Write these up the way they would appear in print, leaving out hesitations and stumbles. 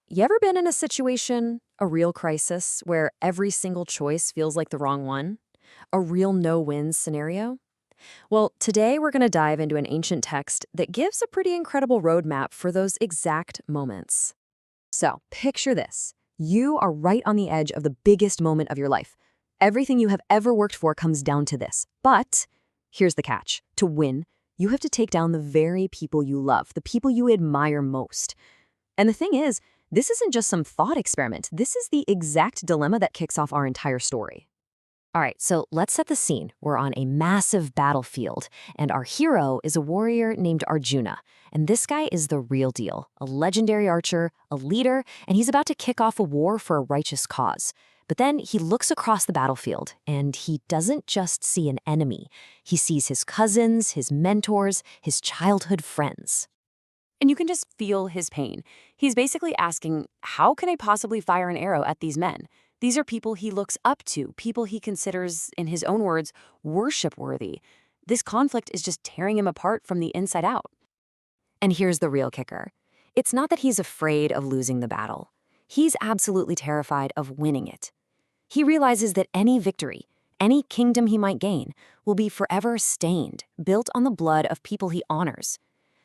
You ever been in a situation, a real crisis, where every single choice feels like the wrong one? A real no-win scenario? Well, today we're going to dive into an ancient text that gives a pretty incredible roadmap for those exact moments. So, picture this. You are right on the edge of the biggest moment of your life. Everything you have ever worked for comes down to this. But here's the catch. To win, you have to take down the very people you love, the people you admire most. And the thing is, this isn't just some thought experiment. This is the exact dilemma that kicks off our entire story. All right, so let's set the scene. We're on a massive battlefield, and our hero is a warrior named Arjuna. And this guy is the real deal, a legendary archer, a leader, and he's about to kick off a war for a righteous cause. But then he looks across the battlefield, and he doesn't just see an enemy. He sees his cousins, his mentors, his childhood friends. And you can just feel his pain. He's basically asking, how can I possibly fire an arrow at these men? These are people he looks up to, people he considers, in his own words, worship-worthy. This conflict is just tearing him apart from the inside out. And here's the real kicker. It's not that he's afraid of losing the battle. He's absolutely terrified of winning it. He realizes that any victory, any kingdom he might gain, will be forever stained, built on the blood of people he honors.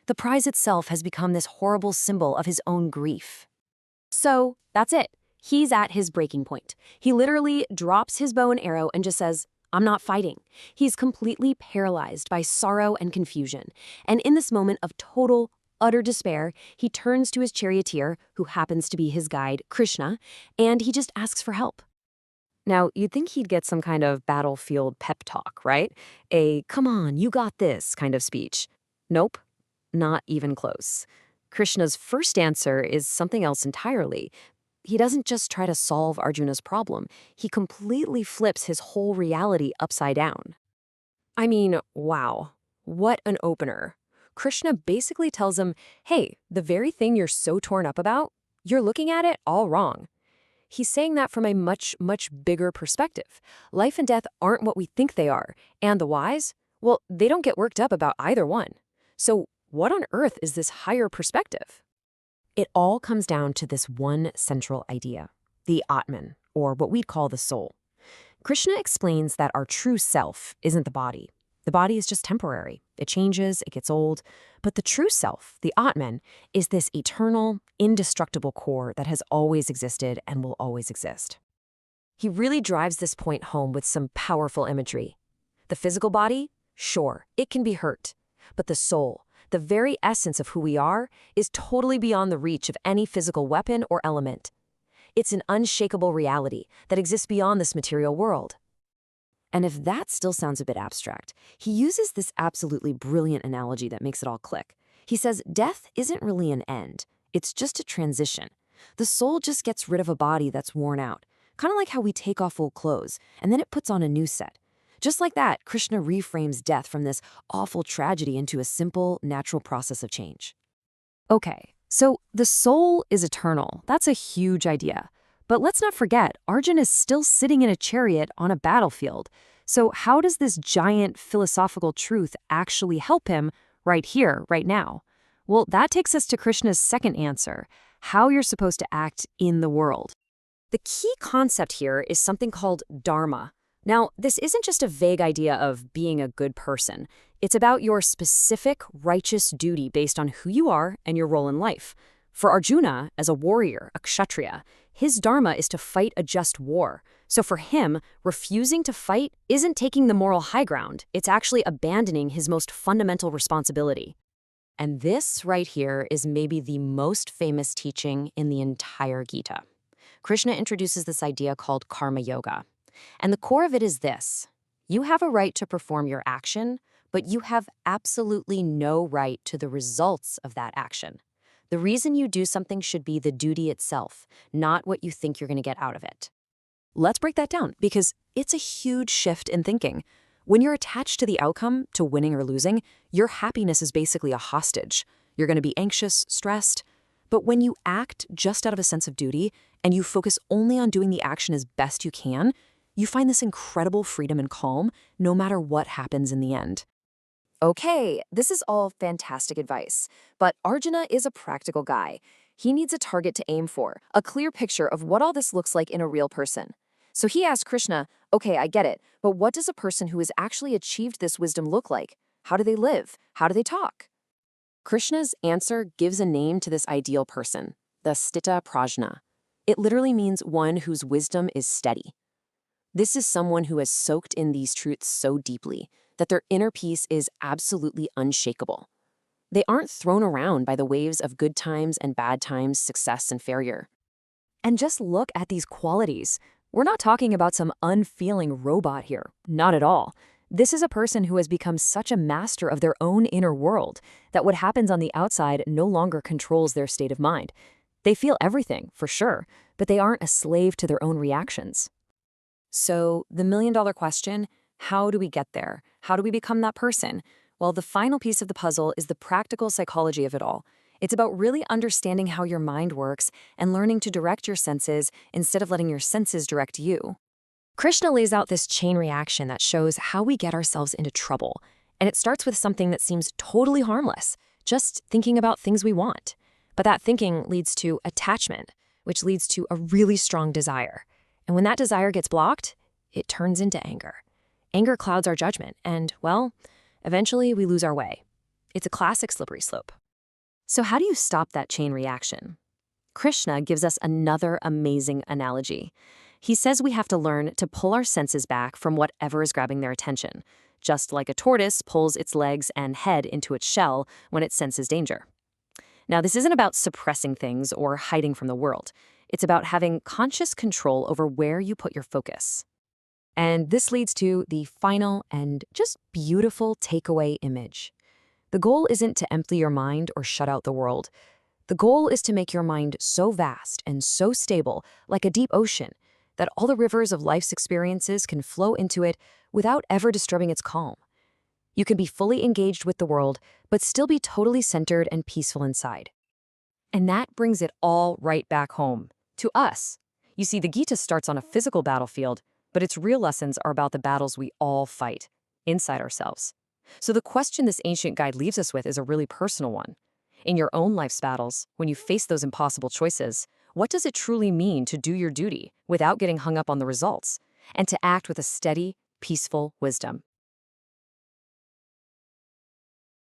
The prize itself has become this horrible symbol of his own grief. So, that's it. He's at his breaking point. He literally drops his bow and arrow and just says, I'm not fighting. He's completely paralyzed by sorrow and confusion. And in this moment of total, utter despair, he turns to his charioteer, who happens to be his guide, Krishna, and he just asks for help. Now, you'd think he'd get some kind of battlefield pep talk, right? A, come on, you got this kind of speech. Nope. Not even close. Krishna's first answer is something else entirely. He doesn't just try to solve Arjuna's problem. He completely flips his whole reality upside down. I mean, wow. What an opener. Krishna basically tells him, hey, the very thing you're so torn up about, you're looking at it all wrong. He's saying that from a much, much bigger perspective. Life and death aren't what we think they are. And the whys? Well, they don't get worked up about either one. So, what on earth is this higher perspective? It all comes down to this one central idea, the Atman, or what we'd call the soul. Krishna explains that our true self isn't the body. The body is just temporary. It changes, it gets old. But the true self, the Atman, is this eternal, indestructible core that has always existed and will always exist. He really drives this point home with some powerful imagery. The physical body, sure, it can be hurt. But the soul, the very essence of who we are, is totally beyond the reach of any physical weapon or element. It's an unshakable reality that exists beyond this material world. And if that still sounds a bit abstract, he uses this absolutely brilliant analogy that makes it all click. He says death isn't really an end, it's just a transition. The soul just gets rid of a body that's worn out, kind of like how we take off old clothes, and then it puts on a new set. Just like that, Krishna reframes death from this awful tragedy into a simple, natural process of change. Okay, so the soul is eternal. That's a huge idea. But let's not forget, Arjuna is still sitting in a chariot on a battlefield. So how does this giant philosophical truth actually help him right here, right now? Well, that takes us to Krishna's second answer, how you're supposed to act in the world. The key concept here is something called dharma. Now, this isn't just a vague idea of being a good person. It's about your specific righteous duty based on who you are and your role in life. For Arjuna, as a warrior, a kshatriya, his dharma is to fight a just war. So for him, refusing to fight isn't taking the moral high ground. It's actually abandoning his most fundamental responsibility. And this right here is maybe the most famous teaching in the entire Gita. Krishna introduces this idea called karma yoga. And the core of it is this. You have a right to perform your action, but you have absolutely no right to the results of that action. The reason you do something should be the duty itself, not what you think you're going to get out of it. Let's break that down, because it's a huge shift in thinking. When you're attached to the outcome, to winning or losing, your happiness is basically a hostage. You're going to be anxious, stressed. But when you act just out of a sense of duty, and you focus only on doing the action as best you can, you find this incredible freedom and calm, no matter what happens in the end. Okay, this is all fantastic advice, but Arjuna is a practical guy. He needs a target to aim for, a clear picture of what all this looks like in a real person. So he asked Krishna, okay, I get it, but what does a person who has actually achieved this wisdom look like? How do they live? How do they talk? Krishna's answer gives a name to this ideal person, the Sthita Prajna. It literally means one whose wisdom is steady. This is someone who has soaked in these truths so deeply that their inner peace is absolutely unshakable. They aren't thrown around by the waves of good times and bad times, success and failure. And just look at these qualities. We're not talking about some unfeeling robot here, not at all. This is a person who has become such a master of their own inner world that what happens on the outside no longer controls their state of mind. They feel everything, for sure, but they aren't a slave to their own reactions. So, the million-dollar question, how do we get there? How do we become that person? Well, the final piece of the puzzle is the practical psychology of it all. It's about really understanding how your mind works and learning to direct your senses instead of letting your senses direct you. Krishna lays out this chain reaction that shows how we get ourselves into trouble. And it starts with something that seems totally harmless, just thinking about things we want. But that thinking leads to attachment, which leads to a really strong desire. And when that desire gets blocked, it turns into anger. Anger clouds our judgment, and, well, eventually we lose our way. It's a classic slippery slope. So how do you stop that chain reaction? Krishna gives us another amazing analogy. He says we have to learn to pull our senses back from whatever is grabbing their attention, just like a tortoise pulls its legs and head into its shell when it senses danger. Now, this isn't about suppressing things or hiding from the world. It's about having conscious control over where you put your focus. And this leads to the final and just beautiful takeaway image. The goal isn't to empty your mind or shut out the world. The goal is to make your mind so vast and so stable, like a deep ocean, that all the rivers of life's experiences can flow into it without ever disturbing its calm. You can be fully engaged with the world, but still be totally centered and peaceful inside. And that brings it all right back home, to us. You see, the Gita starts on a physical battlefield, but its real lessons are about the battles we all fight, inside ourselves. So the question this ancient guide leaves us with is a really personal one. In your own life's battles, when you face those impossible choices, what does it truly mean to do your duty without getting hung up on the results, and to act with a steady, peaceful wisdom?